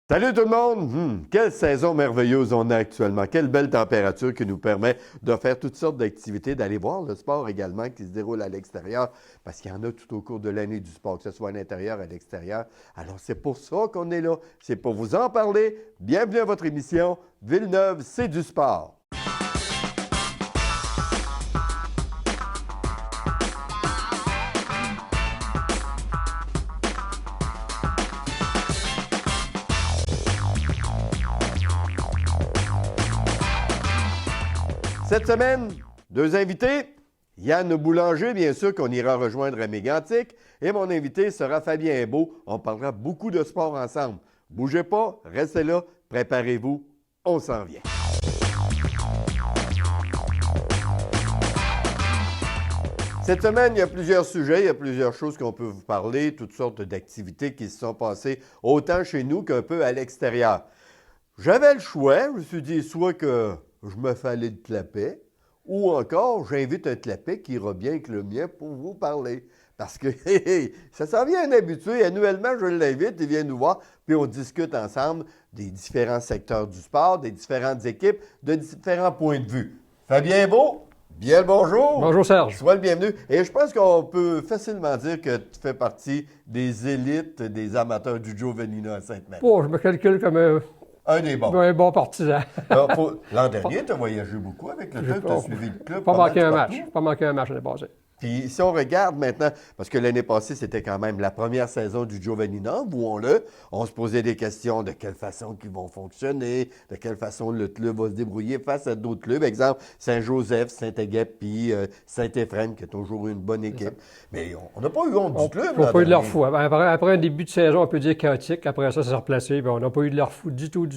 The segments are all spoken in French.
Salut tout le monde! Quelle saison merveilleuse on a actuellement. Quelle belle température qui nous permet de faire toutes sortes d'activités, d'aller voir le sport également qui se déroule à l'extérieur, parce qu'il y en a tout au cours de l'année du sport, que ce soit à l'intérieur, à l'extérieur. Alors c'est pour ça qu'on est là. C'est pour vous en parler. Bienvenue à votre émission Villeneuve, c'est du sport. Cette semaine, deux invités. Yann Boulanger, bien sûr, qu'on ira rejoindre à Mégantic. Et mon invité sera Fabien Beau. On parlera beaucoup de sport ensemble. Bougez pas, restez là, préparez-vous, on s'en vient. Cette semaine, il y a plusieurs sujets, il y a plusieurs choses qu'on peut vous parler, toutes sortes d'activités qui se sont passées autant chez nous qu'un peu à l'extérieur. J'avais le choix, je me suis dit soit que je me fais aller de clapet, ou encore j'invite un clapet qui ira bien avec le mien pour vous parler. Parce que ça s'en vient un habitué. Annuellement, je l'invite, il vient nous voir, puis on discute ensemble des différents secteurs du sport, des différentes équipes, de différents points de vue. Fabien Beau, bien le bonjour. Bonjour Serge. Sois le bienvenu. Et je pense qu'on peut facilement dire que tu fais partie des élites des amateurs du Joe Venina à Sainte-Marie. Oh, je me calcule comme Un des bons. un bon partisan. L'an dernier, tu as voyagé beaucoup avec le club, tu as suivi le club. Pas manqué un partout. match. Pas manqué un match l'année passée. Puis si on regarde maintenant, parce que l'année passée, c'était quand même la première saison du Joe Venina, avouons-le, on se posait des questions de quelle façon ils vont fonctionner, de quelle façon le club va se débrouiller face à d'autres clubs. Exemple, Saint-Joseph, Saint-Éguèpe, puis Saint-Éphrem, qui a toujours eu une bonne équipe. Mais on n'a pas eu honte du club. On n'a pas eu de leur fou. Après un début de saison, on peut dire chaotique. Après ça s'est replacé. On n'a pas eu de leur fou du tout.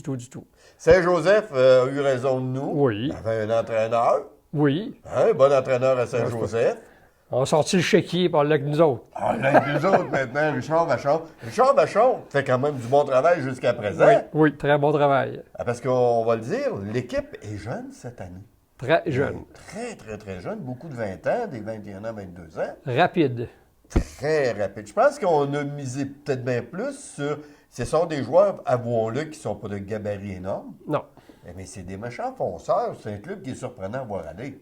Saint-Joseph a eu raison de nous. Oui. Il avait un entraîneur, Oui. un bon entraîneur à Saint-Joseph. On a sorti le chéquier par là avec nous autres. Ah, là, avec nous autres maintenant, Richard Vachon. Richard Vachon fait quand même du bon travail jusqu'à présent. Oui, très bon travail. Ah, parce qu'on va le dire, l'équipe est jeune cette année. Très jeune. Très jeune. Beaucoup de 20 ans, des 21 ans, 22 ans. Rapide. Très rapide. Je pense qu'on a misé peut-être bien plus sur... Ce sont des joueurs, avouons-le, qui ne sont pas de gabarit énorme. Non. Mais c'est des méchants fonceurs. C'est un club qui est surprenant à voir aller.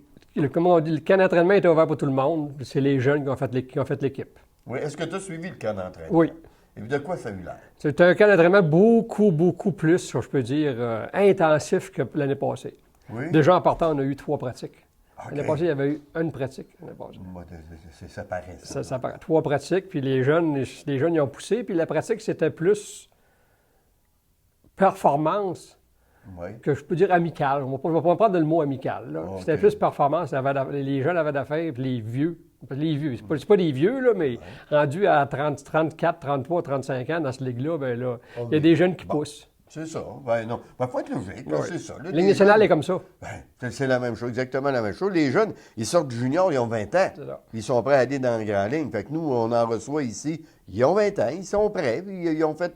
Comme on dit, le camp d'entraînement est ouvert pour tout le monde. C'est les jeunes qui ont fait l'équipe. Oui. Est-ce que tu as suivi le camp d'entraînement? Oui. Et de quoi ça a eu l'air? C'est un camp d'entraînement beaucoup plus, je peux dire, intensif que l'année passée. Oui. Déjà, en partant, on a eu 3 pratiques. OK. L'année passée, il y avait eu une pratique. L'année passée. Moi, ça paraît, ça. Ça paraît. 3 pratiques, puis les jeunes, ils ont poussé. Puis la pratique, c'était plus performance Oui. que je peux dire amicale. Je ne vais pas prendre le mot amical. Là. OK. C'était plus performance. Les jeunes avaient d'affaires, puis les vieux. C'est pas des vieux, là, mais rendus à 30, 34, 33, 35 ans dans cette ligue-là, ben là, il y a des jeunes qui poussent. C'est ça. Ben non. Ben, faut être logique. Là, c'est ça. Là, La Ligue nationale est comme ça. C'est la même chose, exactement la même chose. Les jeunes, ils sortent du junior, ils ont 20 ans. C'est ça. Ils sont prêts à aller dans la grande ligne. Fait que nous, on en reçoit ici. Ils ont 20 ans, ils sont prêts. Puis ils ont fait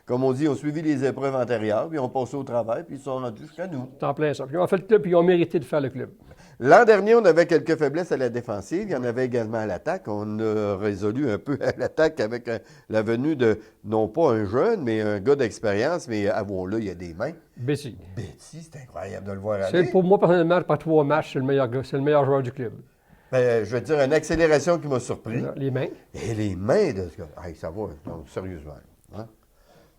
comme on dit, ils ont suivi les épreuves antérieures, puis ils ont passé au travail, puis ils sont rendus jusqu'à nous. C'est en plein ça. Puis ils ont fait le club, puis ils ont mérité de faire le club. L'an dernier, on avait quelques faiblesses à la défensive. Il y en avait également à l'attaque. On a résolu un peu à l'attaque avec la venue de, non pas un jeune, mais un gars d'expérience, mais avouons-le, il y a des mains. Betty. Betty, c'est incroyable de le voir aller. Pour moi, personnellement, après 3 matchs, c'est le meilleur gars, c'est le meilleur joueur du club. Ben, je veux dire, une accélération qui m'a surpris. Les mains. Et les mains de ce gars. Hey, ça va, non, sérieusement. Hein?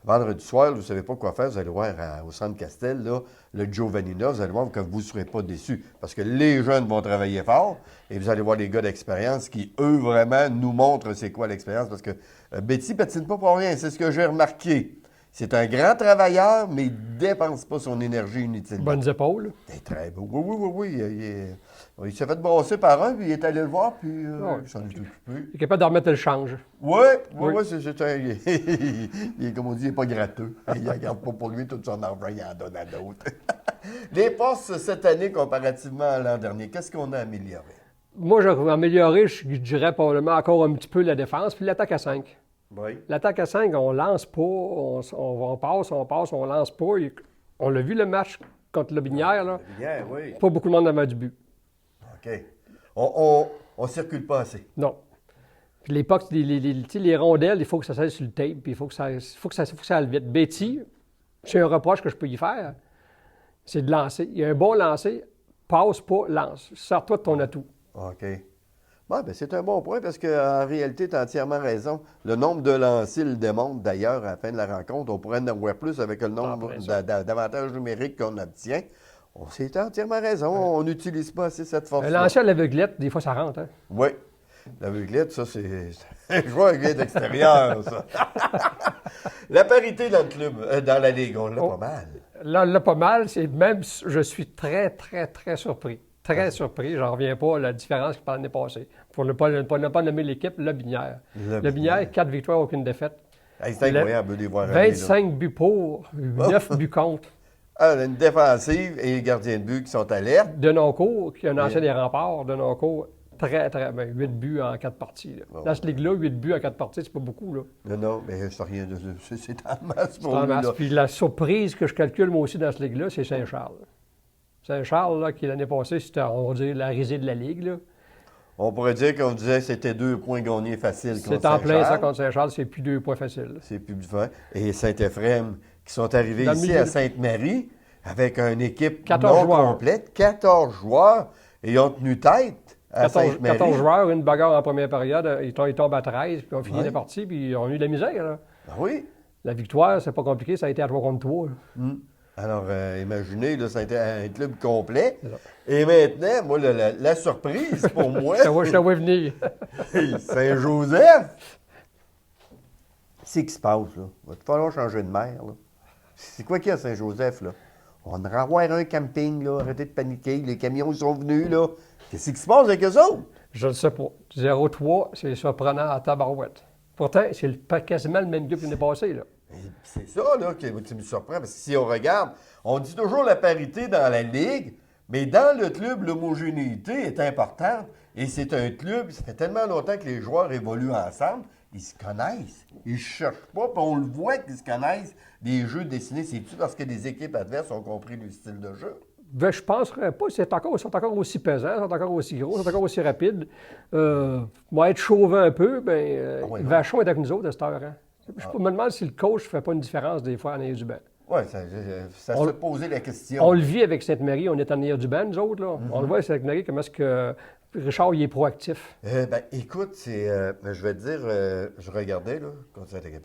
Vendredi soir, vous ne savez pas quoi faire, vous allez voir au Centre Castel, là, le Joe Venina, vous allez voir que vous ne serez pas déçus. Parce que les jeunes vont travailler fort et vous allez voir les gars d'expérience qui, eux, vraiment nous montrent c'est quoi l'expérience. Parce que Betty patine pas pour rien, c'est ce que j'ai remarqué. C'est un grand travailleur, mais il ne dépense pas son énergie inutilement. Bonnes épaules. Il est très beau. Oui. Il s'est fait brasser par un, puis il est allé le voir, puis il s'en est occupé. Il est capable de remettre le change. Oui, c'est un... il est, comme on dit, il n'est pas gratteux. Il ne regarde pas pour lui tout son argent, il en donne à d'autres. Les postes cette année, comparativement à l'an dernier, qu'est-ce qu'on a amélioré? Moi, j'ai amélioré, je dirais probablement encore un petit peu la défense, puis l'attaque à 5. Oui. L'attaque à 5, on lance pas, on passe, on lance pas. On l'a vu le match contre le Binière, là. Bien, oui. Pas beaucoup de monde avait du but. OK. On ne circule pas assez. Non. L'époque, tu sais, les rondelles, il faut que ça s'aille sur le tape, puis il faut que ça aille vite. Betty, c'est un reproche que je peux y faire, c'est de lancer. Il y a un bon lancer, passe pas, lance. Sors-toi de ton atout. OK. Bon, ben c'est un bon point parce qu'en réalité, tu as entièrement raison. Le nombre de lancers le démontre d'ailleurs à la fin de la rencontre. On pourrait en avoir plus avec le nombre d'avantages numériques qu'on obtient. C'est entièrement raison. On n'utilise pas assez cette force. Un lancer à l'aveuglette, des fois, ça rentre. Hein? Oui. L'aveuglette, ça, c'est un joueur qui vient d'extérieur, ça. La parité dans le club, dans la Ligue, on l'a pas mal. Là, on l'a pas mal. Même, je suis très, très, très surpris. Très surpris. J'en reviens pas à la différence qu'il y a l'année passée. Pour ne pas nommer l'équipe, Le Binière. Le Binière, 4 victoires, aucune défaite. Hey, c'est incroyable de les voir 25 buts pour, 9 buts contre. Une défensive et les gardiens de but qui sont alertes. Denoncourt, qui est un ancien des remparts. Denoncourt, très, très bien. 8 buts en 4 parties. Là. Dans cette ligue-là, 8 buts en 4 parties, c'est pas beaucoup. Là. Non, mais c'est rien de... C'est en masse pour en lui, masse. là. Puis la surprise que je calcule, moi aussi, dans cette ligue-là, c'est Saint-Charles. Saint-Charles, là, qui l'année passée, c'était, on va dire, la risée de la ligue. Là. On pourrait dire qu'on disait que c'était 2 points gagnés faciles contre C'est en plein ça contre Saint-Charles, c'est plus 2 points faciles. C'est plus du fun. Et Saint-Éphrem, qui sont arrivés ici à Sainte-Marie, avec une équipe non complète, 14 joueurs, et ils ont tenu tête à Sainte-Marie. 14 joueurs, une bagarre en première période, ils tombent à 13, puis on finit la partie, puis ils ont eu de la misère. Là. Ben oui. La victoire, c'est pas compliqué, ça a été à 3 contre 3. Alors, imaginez, là, ça a été un club complet. Et maintenant, moi, la surprise pour moi... Je te vois venir. Saint-Joseph! C'est ce qui se passe, là. Il va falloir changer de maire, là. C'est quoi qu'il y a à Saint-Joseph, là? On va avoir un camping, là. Arrêtez de paniquer. Les camions, ils sont venus, là. Qu'est-ce qui se passe avec eux autres? Je ne sais pas. 0-3, c'est surprenant à tabarouette. Pourtant, c'est quasiment le même groupe que l'année passée, là. C'est ça, là, qui me surprend. Parce que si on regarde, on dit toujours la parité dans la Ligue, mais dans le club, l'homogénéité est importante. Et c'est un club, ça fait tellement longtemps que les joueurs évoluent ensemble, ils se connaissent. Ils ne cherchent pas, puis on le voit qu'ils se connaissent. Des jeux dessinés, c'est-tu parce que les équipes adverses ont compris le style de jeu? Ben, je ne penserais pas. Ils sont encore aussi pesants, ils sont encore aussi gros, ils sont encore aussi rapides. Moi, être chauvin un peu, Vachon est avec nous autres à cette heure. Hein? Je me demande si le coach ne fait pas une différence des fois en arrière du banc. Oui, ça se posait la question. On le vit avec Sainte-Marie, on est en arrière du banc, nous autres. Là. On le voit avec Sainte-Marie, comment est-ce que Richard il est proactif. Écoute, je vais te dire, je regardais, là, quand ça a été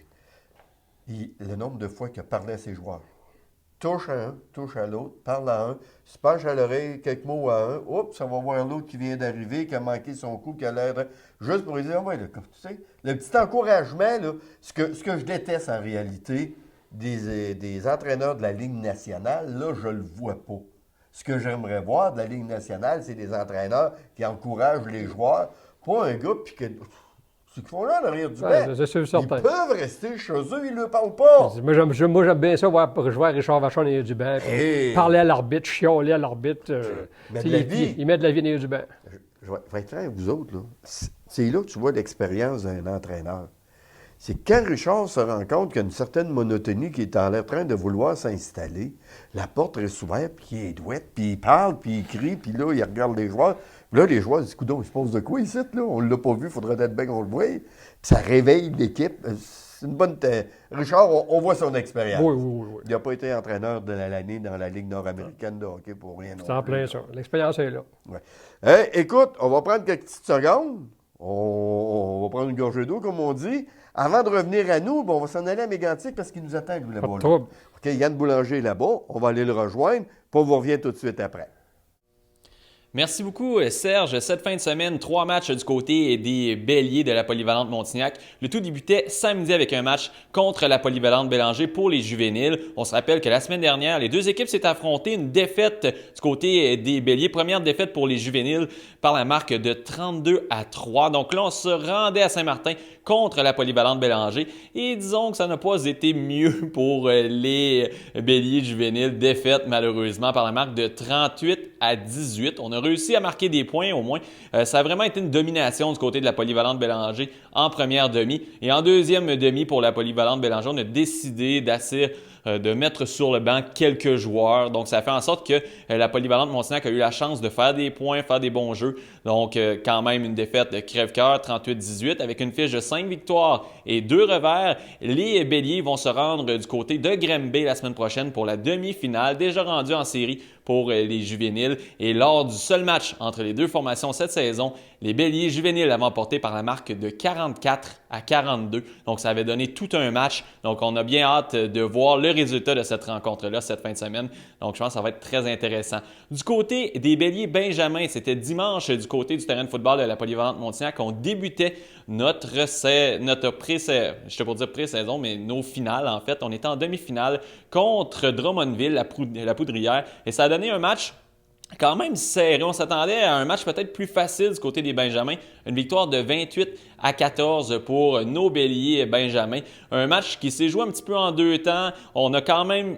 le nombre de fois qu'il a parlé à ses joueurs. Touche à un, touche à l'autre, parle à un, se penche à l'oreille, quelques mots à un, oups, ça va voir l'autre qui vient d'arriver, qui a manqué son coup, qui a l'air juste pour lui dire, ouais, là, tu sais, le petit encouragement, là, ce que je déteste en réalité des entraîneurs de la Ligue nationale, là, je le vois pas. Ce que j'aimerais voir de la Ligue nationale, c'est des entraîneurs qui encouragent les joueurs, pas un gars, puis que... Ce qu'ils font là, en arrière du banc, ils peuvent rester chez eux, ils ne le parlent pas. Moi, j'aime bien ça, voir Richard Vachon en arrière du banc, parler à l'arbitre, chialer à l'arbitre. Il met de la vie en arrière du banc. Je vais être franc avec vous autres, là. C'est là que tu vois l'expérience d'un entraîneur. C'est quand Richard se rend compte qu'il y a une certaine monotonie qui est en train de vouloir s'installer, la porte reste ouverte, puis il est douette, puis il parle, puis il crie, puis là, il regarde les joueurs. Là, les joueurs disent, coudonc, il se passe de quoi ici, là? On ne l'a pas vu, il faudrait être bien qu'on le voie. Puis ça réveille l'équipe. C'est une bonne... Richard, on voit son expérience. Oui. Il n'a pas été entraîneur de l'année dans la Ligue nord-américaine de hockey pour rien. C'est en plein ça. L'expérience est là. Ouais. Hey, écoute, on va prendre quelques petites secondes. On va prendre une gorgée d'eau, comme on dit. Avant de revenir à nous, on va s'en aller à Mégantic parce qu'il nous attend, lui, là-bas. Pas de trouble. OK, Yann Boulanger est là-bas. On va aller le rejoindre. Puis on vous revient tout de suite après. Merci beaucoup, Serge. Cette fin de semaine, 3 matchs du côté des Béliers de la Polyvalente Montignac. Le tout débutait samedi avec un match contre la Polyvalente Bélanger pour les juvéniles. On se rappelle que la semaine dernière, les deux équipes s'étaient affrontées. Une défaite du côté des Béliers. Première défaite pour les juvéniles par la marque de 32-3. Donc là, on se rendait à Saint-Martin contre la Polyvalente Bélanger. Et disons que ça n'a pas été mieux pour les Béliers juvéniles. Défaite malheureusement par la marque de 38-18. On a réussi à marquer des points au moins. Ça a vraiment été une domination du côté de la Polyvalente Bélanger en première demi. Et en deuxième demi pour la Polyvalente Bélanger, on a décidé d'assir de mettre sur le banc quelques joueurs. Donc, ça fait en sorte que la polyvalente Montignac a eu la chance de faire des points, faire des bons jeux. Donc, quand même une défaite de crève-cœur, 38-18, avec une fiche de 5 victoires et 2 revers. Les Béliers vont se rendre du côté de Granby la semaine prochaine pour la demi-finale, déjà rendue en série pour les juvéniles. Et lors du seul match entre les deux formations cette saison, les Béliers juvéniles avaient emporté par la marque de 44-42. Donc, ça avait donné tout un match. Donc, on a bien hâte de voir le résultat de cette rencontre-là cette fin de semaine. Donc, je pense que ça va être très intéressant. Du côté des Béliers Benjamin, c'était dimanche du côté du terrain de football de la Polyvalente Montignac. On débutait notre pré-saison, mais nos finales en fait. On était en demi-finale contre Drummondville, la Poudrière. Et ça a donné un match quand même serré. On s'attendait à un match peut-être plus facile du côté des Benjamins. Une victoire de 28-14 pour nos Béliers Benjamins. Un match qui s'est joué un petit peu en 2 temps. On a quand même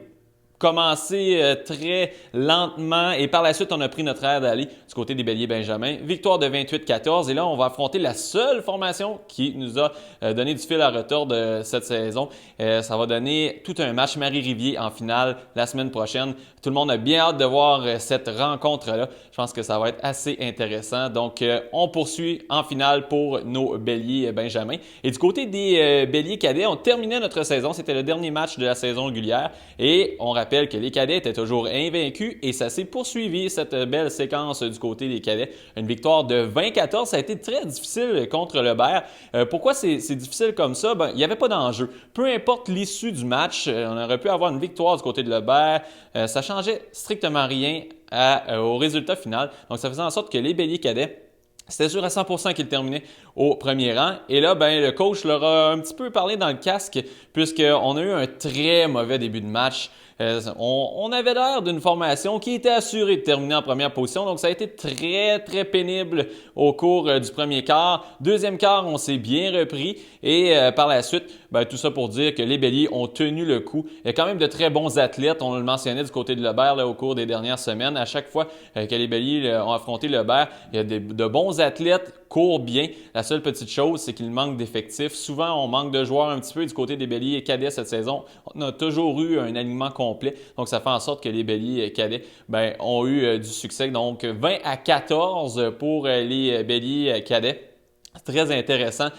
commencé très lentement et par la suite, on a pris notre air d'aller du côté des Béliers Benjamin. Victoire de 28-14 et là, on va affronter la seule formation qui nous a donné du fil à retordre de cette saison. Ça va donner tout un match Marie-Rivier en finale la semaine prochaine. Tout le monde a bien hâte de voir cette rencontre-là. Je pense que ça va être assez intéressant. Donc, on poursuit en finale pour nos Béliers Benjamin. Et du côté des Béliers cadets, on terminait notre saison. C'était le dernier match de la saison régulière et on rappelle que les cadets étaient toujours invaincus et ça s'est poursuivi, cette belle séquence du côté des cadets. Une victoire de 20-14, ça a été très difficile contre Lebert. Pourquoi c'est difficile comme ça? Il n'y avait pas d'enjeu. Peu importe l'issue du match, on aurait pu avoir une victoire du côté de Lebert. Ça changeait strictement rien au résultat final. Donc, ça faisait en sorte que les Béliers cadets, c'était sûr à 100% qu'ils terminaient au premier rang. Et là, le coach leur a un petit peu parlé dans le casque puisqu'on a eu un très mauvais début de match. On avait l'air d'une formation qui était assurée de terminer en première position. Donc, ça a été très, très pénible au cours du premier quart. Deuxième quart, on s'est bien repris. Et par la suite, tout ça pour dire que les Béliers ont tenu le coup. Il y a quand même de très bons athlètes. On le mentionnait du côté de Lebert au cours des dernières semaines. À chaque fois que les Béliers ont affronté Lebert, il y a de bons athlètes, courent bien. La seule petite chose, c'est qu'il manque d'effectifs. Souvent, on manque de joueurs un petit peu du côté des Béliers cadets cette saison. On a toujours eu un alignement complet. Donc, ça fait en sorte que les Béliers cadets ont eu du succès. Donc, 20-14 pour les Béliers cadets. Très intéressant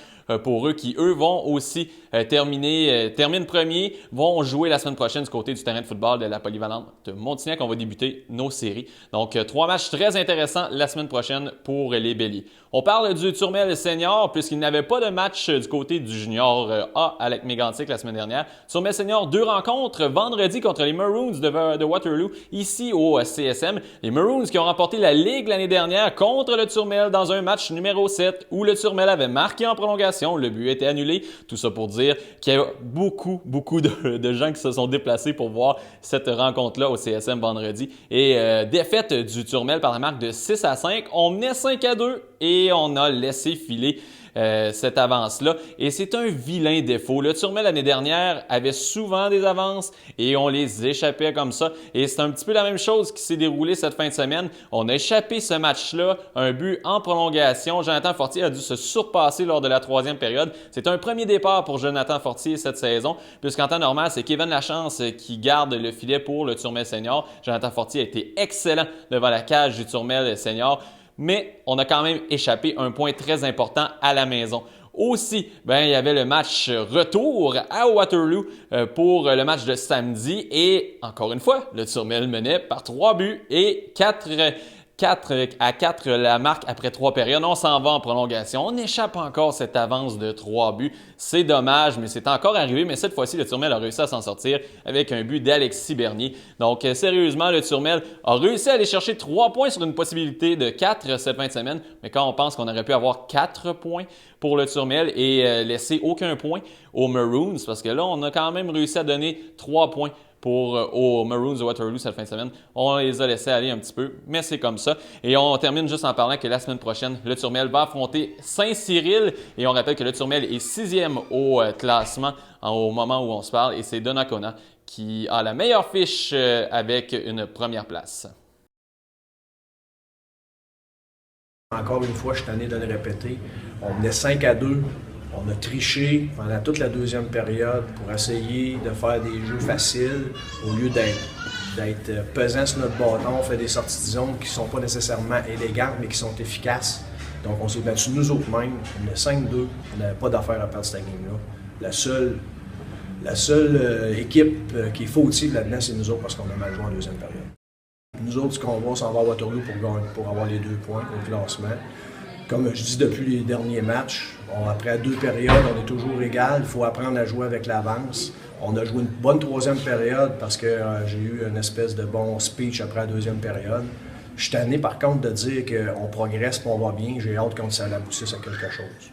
pour eux qui, eux, vont aussi terminent premiers, vont jouer la semaine prochaine du côté du terrain de football de la Polyvalente de Montignac. On va débuter nos séries. Donc, 3 matchs très intéressants la semaine prochaine pour les Béliers. On parle du Turmel Senior puisqu'il n'avait pas de match du côté du Junior A avec Mégantic la semaine dernière. Turmel Senior, 2 rencontres vendredi contre les Maroons de Waterloo ici au CSM. Les Maroons qui ont remporté la Ligue l'année dernière contre le Turmel dans un match numéro 7 où le Turmel avait marqué en prolongation. Le but était annulé. Tout ça pour dire qu'il y a beaucoup de gens qui se sont déplacés pour voir cette rencontre-là au CSM vendredi. Et défaite du Turmel par la marque de 6-5. On menait 5-2 et on a laissé filer cette avance-là. Et c'est un vilain défaut. Le Turmel l'année dernière avait souvent des avances et on les échappait comme ça. Et c'est un petit peu la même chose qui s'est déroulé cette fin de semaine. On a échappé ce match-là, un but en prolongation. Jonathan Fortier a dû se surpasser lors de la 3e période. C'est un premier départ pour Jonathan Fortier cette saison, puisqu'en temps normal, c'est Kevin Lachance qui garde le filet pour le Turmel Senior. Jonathan Fortier a été excellent devant la cage du Turmel Senior. Mais on a quand même échappé un point très important à la maison. Aussi, il y avait le match retour à Waterloo pour le match de samedi. Et encore une fois, le Turmel menait par 3 buts et 4 à 4 la marque après 3 périodes. On s'en va en prolongation. On échappe encore cette avance de 3 buts. C'est dommage, mais c'est encore arrivé. Mais cette fois-ci, le Turmel a réussi à s'en sortir avec un but d'Alexis Bernier. Donc, sérieusement, le Turmel a réussi à aller chercher 3 points sur une possibilité de 4 cette fin de semaine. Mais quand on pense qu'on aurait pu avoir 4 points pour le Turmel et laisser aucun point aux Maroons, parce que là, on a quand même réussi à donner 3 points aux Maroons de Waterloo cette fin de semaine. On les a laissés aller un petit peu, mais c'est comme ça. Et on termine juste en parlant que la semaine prochaine, le Turmel va affronter Saint-Cyril. Et on rappelle que le Turmel est 6e au classement au moment où on se parle. Et c'est Donnacona qui a la meilleure fiche avec une première place. Encore une fois, je suis tanné de le répéter. On menait 5-2. On a triché pendant toute la deuxième période pour essayer de faire des jeux faciles au lieu d'être pesant sur notre bâton. On fait des sorties de zone qui ne sont pas nécessairement élégantes, mais qui sont efficaces. Donc on s'est battu nous autres mêmes. On est 5-2. On n'avait pas d'affaire à perdre cette game-là. La seule équipe qui est fautive là-dedans, c'est nous autres parce qu'on a mal joué en deuxième période. Nous autres, ce qu'on va, s'en va à Waterloo pour avoir les 2 points au classement. Comme je dis depuis les derniers matchs, après 2 périodes, on est toujours égal. Il faut apprendre à jouer avec l'avance. On a joué une bonne 3e période parce que j'ai eu une espèce de bon speech après la 2e période. Je suis tanné par contre de dire qu'on progresse et on va bien. J'ai hâte qu'on aboutisse à quelque chose.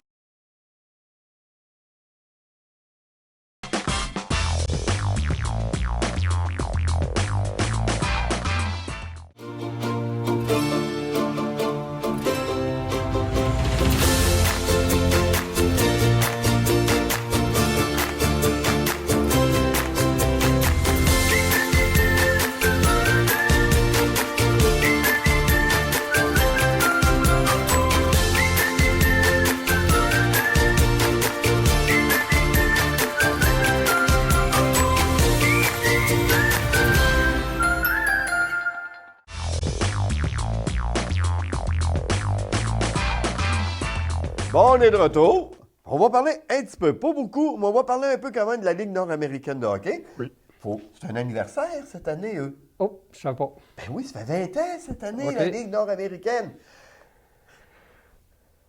Bon, on est de retour. On va parler un petit peu, pas beaucoup, mais on va parler un peu quand même de la Ligue nord-américaine de hockey. Oui. C'est un anniversaire cette année, eux. Oh, je ne sais pas. Ben oui, ça fait 20 ans cette année, OK. la Ligue nord-américaine.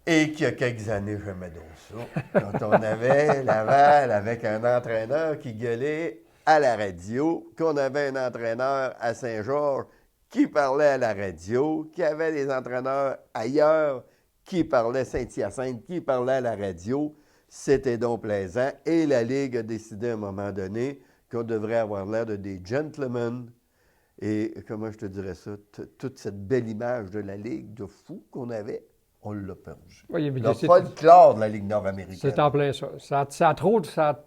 Et qu'il y a quelques années, j'aimais donc ça. Quand on avait Laval avec un entraîneur qui gueulait à la radio, qu'on avait un entraîneur à Saint-Georges qui parlait à la radio, qui avait des entraîneurs ailleurs qui parlaient Saint-Hyacinthe, qui parlaient à la radio. C'était donc plaisant. Et la Ligue a décidé à un moment donné qu'on devrait avoir l'air de des gentlemen. Et comment je te dirais ça? Toute cette belle image de la Ligue de fou qu'on avait, on l'a perdu. Oui, Le folklore de la Ligue nord-américaine. c'est en plein ça.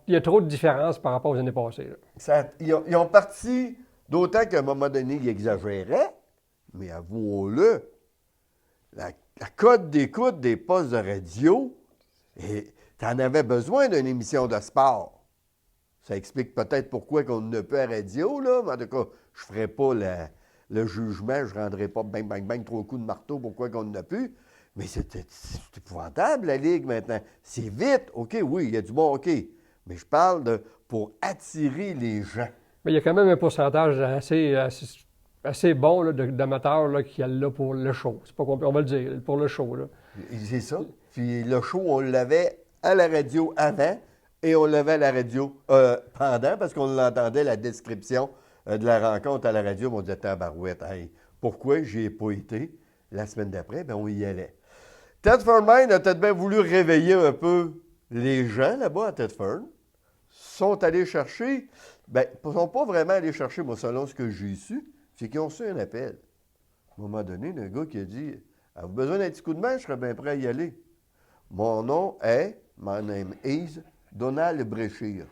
Il y a trop de différences par rapport aux années passées. Là. Ils ont parti, d'autant qu'à un moment donné, ils exagéraient, mais avouons-le, la cote d'écoute des postes de radio, tu en avais besoin d'une émission de sport. Ça explique peut-être pourquoi on ne peut à la radio, là, mais en tout cas, je ne ferai pas le jugement, je ne rendrai pas bang, bang, bang, 3 coups de marteau pourquoi on n'a plus. Mais c'est épouvantable, la Ligue, maintenant. C'est vite. OK, oui, il y a du bon hockey. Mais je parle pour attirer les gens. Mais il y a quand même un pourcentage assez bon là, d'amateurs là, qui est là pour le show. C'est pas on va le dire, pour le show. Là. C'est ça. Puis le show, on l'avait à la radio avant et on l'avait à la radio pendant parce qu'on l'entendait, la description de la rencontre à la radio. On disait, tabarouette, hey, pourquoi j'y ai pas été? La semaine d'après, bien, on y allait. Thetford Mines a peut-être bien voulu réveiller un peu les gens là-bas à Thetford. Sont allés chercher, bien, ils ne sont pas vraiment allés chercher, moi, selon ce que j'ai su, c'est qu'ils ont reçu un appel. À un moment donné, un gars qui a dit, avez-vous besoin d'un petit coup de main? Je serais bien prêt à y aller. Mon nom est, my name is, Donald Brechir.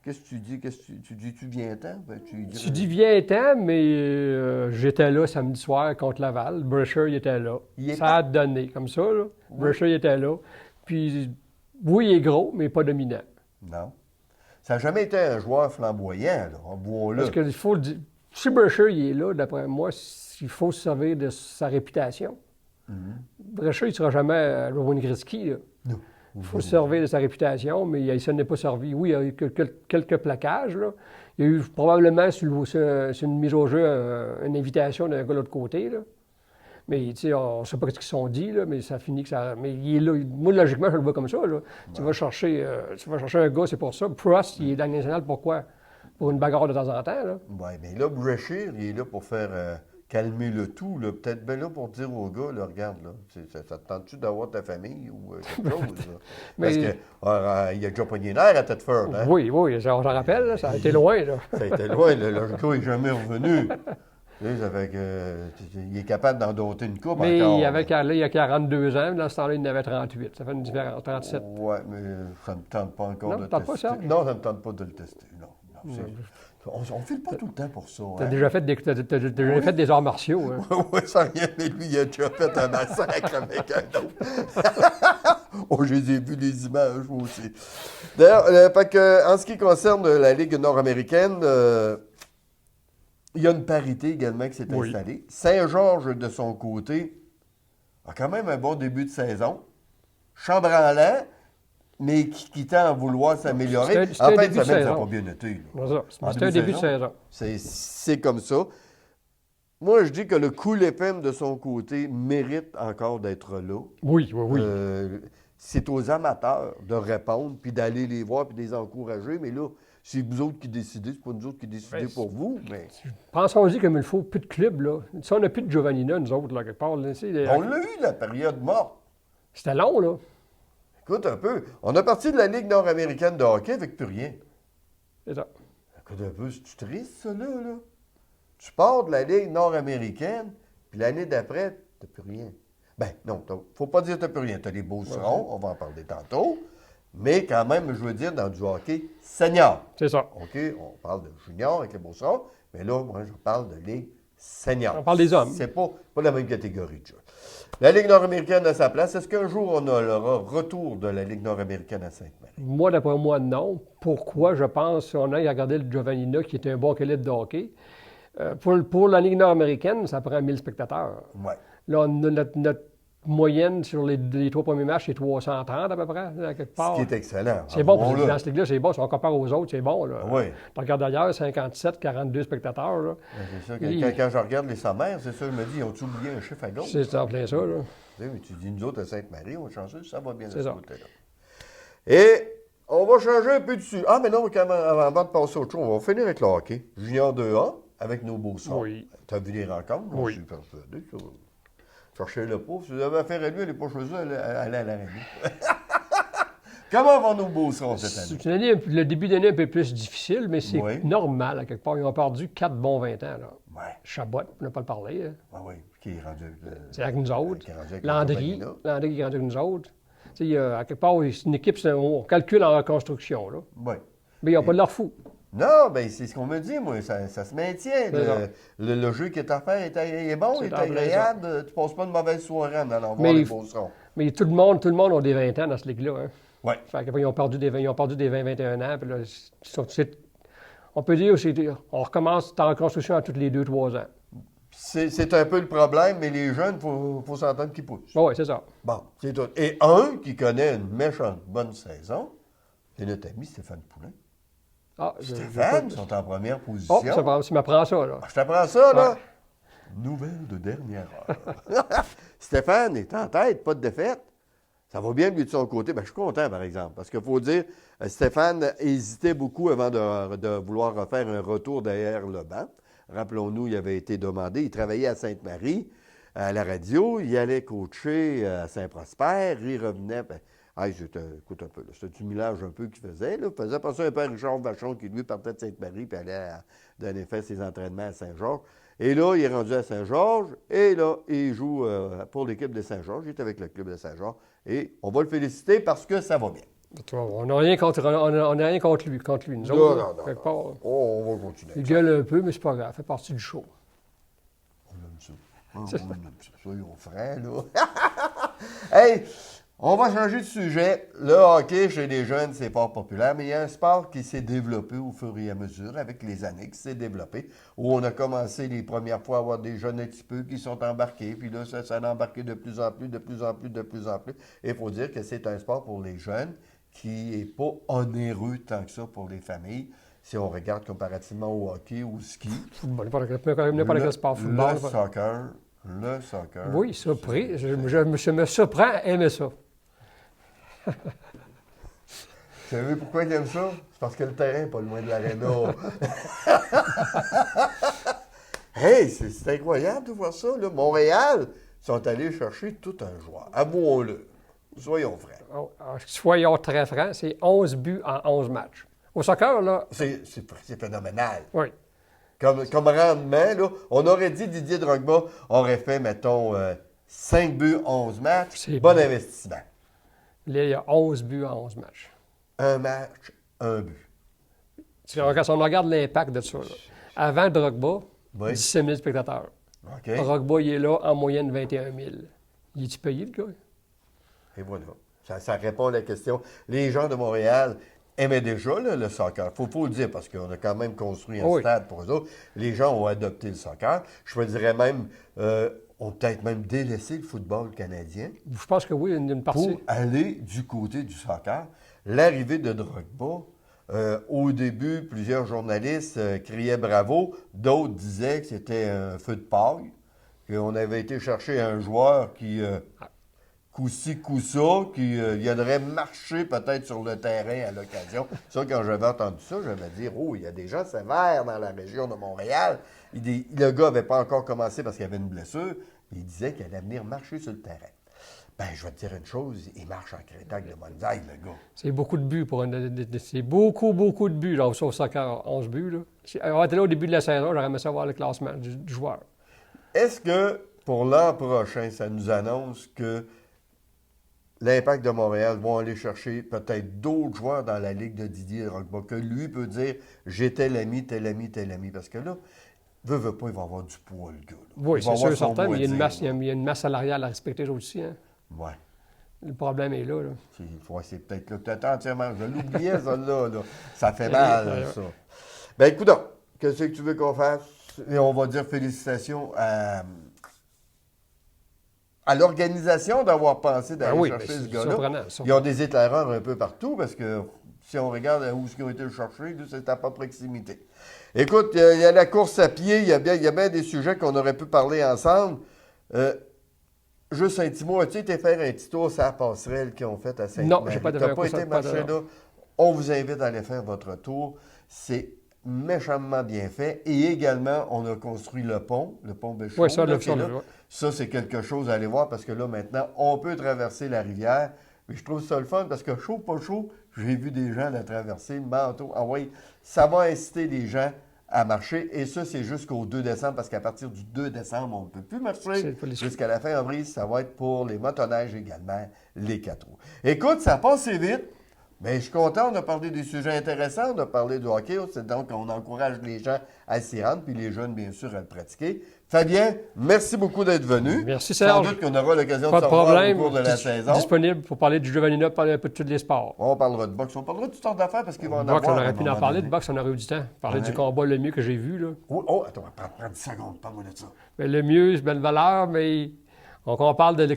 Qu'est-ce que tu dis? Tu dis, tu viens-t'en? Ben, Tu dis viens-t'en, mais j'étais là samedi soir contre Laval. Brusher, il était là. Ça a donné comme ça. Là. Oui. Brusher, il était là. Puis, oui, il est gros, mais pas dominant. Non. Ça n'a jamais été un joueur flamboyant, là. Avouons-le. Parce qu'il faut le dire. Si Brusher, il est là, d'après moi, il faut se servir de sa réputation. Brusher, il ne sera jamais Rowan Gretzky, là. Non. Il faut se servir de sa réputation, mais il ne n'est pas servi. Oui, il y a eu quelques plaquages. Là. Il y a eu probablement sur une mise au jeu une invitation d'un gars de l'autre côté. Là. Mais on ne sait pas ce qu'ils se sont dit, là, mais ça finit que ça. Mais il est là. Moi, logiquement, je le vois comme ça. Là. Ouais. Tu vas chercher un gars, c'est pour ça. Prost, il est dans le national, pourquoi? Pour une bagarre de temps en temps. Oui, mais là, Brechir, il est là pour faire calmer le tout. Là. Peut-être bien là pour dire aux gars, là, regarde, là, ça te tente-tu d'avoir ta famille ou quelque chose? Là? Parce qu'il a déjà pogné l'air à Thetford. Hein? Oui, j'en rappelle, là, ça a été loin. Là. Ça a été loin, là, le gars n'est jamais revenu. Ça fait que, il est capable d'en doter une coupe mais encore. Mais il a 42 ans, dans ce temps-là, il en avait 38. Ça fait une différence, 37. Oui, mais ça ne me tente pas encore de le tester. Pas ça? Non, ça ne me tente pas de le tester. Non. On ne file pas tout le temps pour ça. Tu as déjà fait des arts martiaux. Hein? Oui, sans rien, mais lui, il a déjà fait un massacre avec un autre. Oh, je les ai vus, les images, moi aussi. D'ailleurs, en ce qui concerne la Ligue nord-américaine, il y a une parité également qui s'est installée. Saint-Georges, de son côté, a quand même un bon début de saison. Chambranlant, mais qui tend à vouloir s'améliorer. C'était un En fait, début de ça n'a saison. pas bien été. C'était un début de saison. C'est comme ça. Moi, je dis que le Cool FM, de son côté, mérite encore d'être là. Oui. C'est aux amateurs de répondre, puis d'aller les voir, puis de les encourager. Mais là, c'est vous autres qui décidez, c'est pas nous autres qui décidez pour vous. Mais... Pensons-y comme il faut, plus de clubs, là. Si on n'a plus de Giovannina, nous autres, là, quelque part. Là, On l'a eu, la période morte. C'était long, là. Écoute un peu. On a parti de la Ligue nord-américaine de hockey avec plus rien. C'est ça. Écoute un peu, c'est triste, ça, là? Tu pars de la Ligue nord-américaine, puis l'année d'après, t'as plus rien. Ben non, faut pas dire que t'as plus rien. T'as les Beaucerons, on va en parler tantôt. Mais quand même, je veux dire, dans du hockey senior. C'est ça. OK, on parle de junior avec les Beaucerons, mais là, moi, je parle de Ligue senior. On parle des hommes. C'est pas la même catégorie de jeu. La Ligue nord-américaine a sa place. Est-ce qu'un jour, on aura retour de la Ligue nord-américaine à Sainte-Marie? Moi, d'après moi, non. Pourquoi? Je pense qu'on a regardé le Giovannina, qui était un bon calibre de hockey. Pour la Ligue nord-américaine, ça prend 1000 spectateurs. Ouais. Là, notre moyenne sur les 3 premiers matchs, c'est 330 à peu près, là, quelque part. Ce qui est excellent. C'est bon, parce que dans cette ligue-là, c'est bon. Si on compare aux autres, c'est bon. Là. Oui. Tu regardes ailleurs, 57, 42 spectateurs. Là. C'est ça. Quand je regarde les sommaires, c'est ça, je me dis, ils ont-tu oublié un chiffre à gauche? C'est en plein ça. Là. Tu sais, mais tu dis, nous autres, à Sainte-Marie, on est chanceux, ça va bien de ce ça. côté-là. Et on va changer un peu dessus. Ah, mais non, avant de passer au autre chose, on va finir avec le hockey. Junior 2A, avec nos Beaucerons. Oui. Tu as vu les rencontres? Oui. Je suis persuadé. Cherchez le pauvre. Si vous avez affaire à lui, elle n'est pas choisie, elle est à l'araignée. Comment vont nos Beaucerons cette année? C'est une année, le début d'année un peu plus difficile, mais c'est normal, à quelque part. Ils ont perdu 4 bons 20 ans. Là. Ouais. Chabot, on n'a pas le parler. Hein. Ah oui, qui est rendu avec C'est avec nous autres. qui est rendu avec Landry qui est rendu avec nous autres. Tu sais, à quelque part, c'est une équipe, on calcule en reconstruction. Là. Oui. Mais ils n'ont pas de leur fou. Non, bien, c'est ce qu'on me dit, moi. Ça se maintient. Le jeu qui est à faire est bon, est agréable. Tu ne passes pas une mauvaise soirée en allant voir les Beaucerons. Mais tout le monde a des 20 ans dans cette ligue-là. Hein. Oui. Fait qu'ils ont perdu des 20-21 ans. Puis là, on peut dire on recommence en reconstruction à tous les 2-3 ans. C'est un peu le problème, mais les jeunes, il faut s'entendre qu'ils poussent. Oui, c'est ça. Bon, c'est tout. Et un qui connaît une méchante bonne saison, c'est notre ami Stéphane Poulin. Ah, Stéphane, ils sont en première position. Oh, tu m'apprends ça, là. Je t'apprends ça, là. Nouvelle de dernière heure. Stéphane est en tête, pas de défaite. Ça va bien, lui, de son côté. Ben, je suis content, par exemple, parce qu'il faut dire, Stéphane hésitait beaucoup avant de vouloir refaire un retour derrière le banc. Rappelons-nous, il avait été demandé, il travaillait à Sainte-Marie, à la radio, il allait coacher à Saint-Prosper, il revenait. Écoute un peu, c'était du millage un peu qu'il faisait. Là. Il faisait passer un peu à Richard Vachon qui, lui, partait de Sainte-Marie puis allait donner fait ses entraînements à Saint-Georges. Et là, il est rendu à Saint-Georges et là, il joue pour l'équipe de Saint-Georges. Il est avec le club de Saint-Georges et on va le féliciter parce que ça va bien. On n'a rien contre lui, nous autres. Non. On va continuer. Il gueule un peu, mais c'est pas grave, ça fait partie du show. On aime ça. On aime ça. Soyons francs, là. Hey! On va changer de sujet. Le hockey chez les jeunes, c'est pas populaire, mais il y a un sport qui s'est développé au fur et à mesure, avec les années, qui s'est développé, où on a commencé les premières fois à avoir des jeunes un petit peu qui sont embarqués, puis là, ça a embarqué de plus en plus. Et il faut dire que c'est un sport pour les jeunes qui n'est pas onéreux tant que ça pour les familles. Si on regarde comparativement au hockey ou au ski. Football, n'importe quel sport. Football. Le soccer. Oui, surpris. Je me surprends à aimer ça. Vous savez pourquoi il aime ça? C'est parce que le terrain n'est pas loin de l'aréna. Hey, c'est incroyable de voir ça. Là. Montréal sont allés chercher tout un joueur. Avouons-le. Soyons francs. Soyons très francs, c'est 11 buts en 11 matchs. Au soccer, là... C'est phénoménal. Oui. Comme rendement, là, on aurait dit Didier Drogba aurait fait, mettons, 5 buts, 11 matchs. C'est bon bon. Investissement. Là, il y a 11 buts en 11 matchs. Un match, un but. Quand on regarde l'impact de ça, là, avant Drogba, 17 000 spectateurs. OK. Drogba, il est là en moyenne 21 000. Il est-tu payé, le gars? Et voilà. Ça répond à la question. Les gens de Montréal aimaient déjà là, le soccer. Faut le dire, parce qu'on a quand même construit un stade pour eux autres. Les gens ont adopté le soccer. Je me dirais même, ont peut-être même délaissé le football canadien. Je pense que oui, une partie. Pour aller du côté du soccer. L'arrivée de Drogba, au début, plusieurs journalistes criaient bravo. D'autres disaient que c'était un feu de paille, qu'on avait été chercher un joueur qui... coup-ci, coup-ça, qui viendrait marcher peut-être sur le terrain à l'occasion. Ça, quand j'avais entendu ça, je me dire, oh, il y a des gens sévères dans la région de Montréal. Le gars n'avait pas encore commencé parce qu'il avait une blessure. Il disait qu'il allait venir marcher sur le terrain. Ben, je vais te dire une chose, il marche en crétac de bonsaï, le gars. C'est beaucoup de buts pour c'est beaucoup de buts, là, au soccer, 11 buts, là. On était là au début de la saison, j'aurais aimé savoir le classement du joueur. Est-ce que, pour l'an prochain, ça nous annonce que l'Impact de Montréal vont aller chercher peut-être d'autres joueurs dans la ligue de Didier Drogba, que lui peut dire « j'ai tel ami, tel ami, tel ami ». Parce que là, veut pas, il va avoir du poids, le gars. Là. Oui, c'est sûr, certain, mais il y a une masse salariale à respecter aussi. Hein. Oui. Le problème est là. C'est peut-être là, peut-être entièrement. Je l'oubliais, ça, là. Ça fait mal, ça. Ben, écoute, qu'est-ce que tu veux qu'on fasse? Et on va dire félicitations à l'organisation d'avoir pensé d'aller chercher ce gars-là. Ils ont des éclaireurs un peu partout parce que si on regarde où ils ont été cherchés, c'est à pas proximité. Écoute, il y a la course à pied, il y a bien des sujets qu'on aurait pu parler ensemble. Juste un petit mot, as-tu été faire un petit tour sur la passerelle qu'ils ont faite à Sainte-Marie? Non, je n'ai pas de T'as pas été marcher là? On vous invite à aller faire votre tour. C'est méchamment bien fait. Et également, on a construit le pont Béchot. Oui, ça, Ça, c'est quelque chose à aller voir parce que là, maintenant, on peut traverser la rivière. Mais je trouve ça le fun parce que chaud, pas chaud, j'ai vu des gens la traverser, le manteau. Ah oui, ça va inciter les gens à marcher. Et ça, c'est jusqu'au 2 décembre parce qu'à partir du 2 décembre, on ne peut plus marcher. Jusqu'à la fin avril, ça va être pour les motoneiges également, les 4 roues. Écoute, ça passe vite. Bien, je suis content, on a parlé des sujets intéressants, on a parlé du hockey, donc on encourage les gens à s'y rendre, puis les jeunes, bien sûr, à le pratiquer. Fabien, merci beaucoup d'être venu. Merci, Serge. Sans doute qu'on aura l'occasion de se revoir au cours de la saison. Disponible pour parler du Juvenina, parler un peu de tous les sports. On parlera de boxe, on parlera de toutes sortes d'affaires parce qu'il va en boxe, avoir. on aurait pu en parler de boxe, on aurait eu du temps. Parler du combat le mieux que j'ai vu. Là. Oh, attends, prends 10 secondes, parle-moi de ça. Mais le mieux, c'est belle valeur, mais... quand on parle de la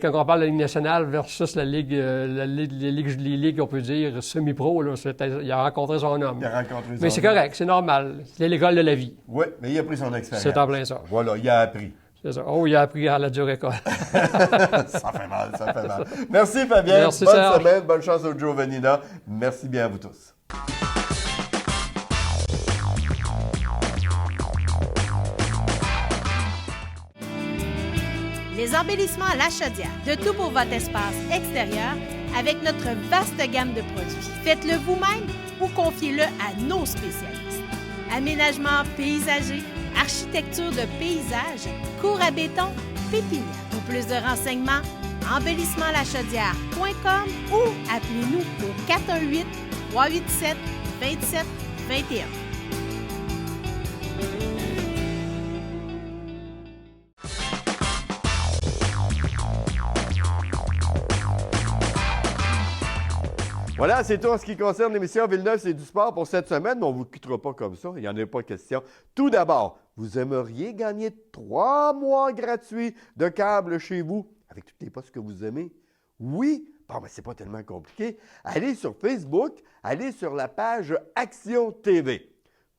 Ligue nationale versus les ligues, on peut dire, semi-pro, là, il a rencontré son homme. Mais c'est correct, c'est normal. C'est l'école de la vie. Oui, mais il a pris son expérience. C'est en plein ça. Voilà, il a appris. C'est ça. Oh, il a appris à la dure école. Ça fait mal. Merci Fabien. Merci, bonne Serge. semaine, bonne chance au Giovannina. Merci bien à vous tous. Les embellissements à la chaudière, de tout pour votre espace extérieur avec notre vaste gamme de produits. Faites-le vous-même ou confiez-le à nos spécialistes. Aménagement paysager, architecture de paysage, cour à béton, pépinière. Pour plus de renseignements, embellissementlachaudière.com ou appelez-nous au 418-387-2721. Voilà, c'est tout en ce qui concerne l'émission Villeneuve, c'est du sport pour cette semaine, mais on ne vous quittera pas comme ça, il n'y en a pas question. Tout d'abord, vous aimeriez gagner 3 mois gratuits de câble chez vous, avec tous les postes que vous aimez? Oui? Bon, mais c'est pas tellement compliqué. Allez sur Facebook, allez sur la page Action TV.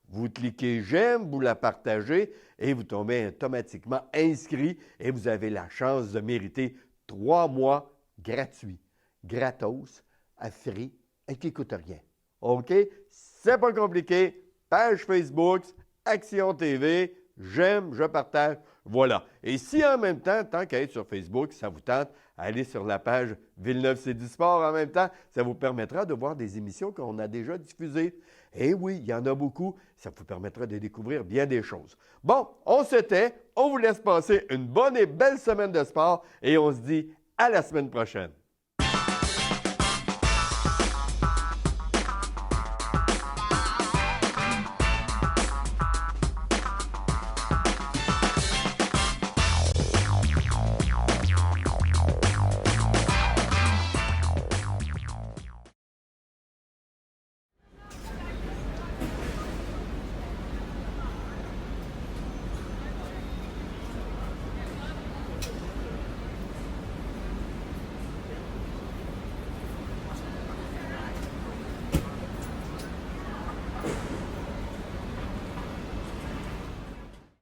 Vous cliquez « J'aime », vous la partagez et vous tombez automatiquement inscrit et vous avez la chance de mériter 3 mois gratuits, gratos, à free et qui ne coûte rien. OK? C'est pas compliqué. Page Facebook, Action TV, j'aime, je partage. Voilà. Et si en même temps, tant qu'à être sur Facebook, ça vous tente, allez sur la page Villeneuve, c'est du sport en même temps. Ça vous permettra de voir des émissions qu'on a déjà diffusées. Et oui, il y en a beaucoup. Ça vous permettra de découvrir bien des choses. Bon, on se tait. On vous laisse passer une bonne et belle semaine de sport et on se dit à la semaine prochaine.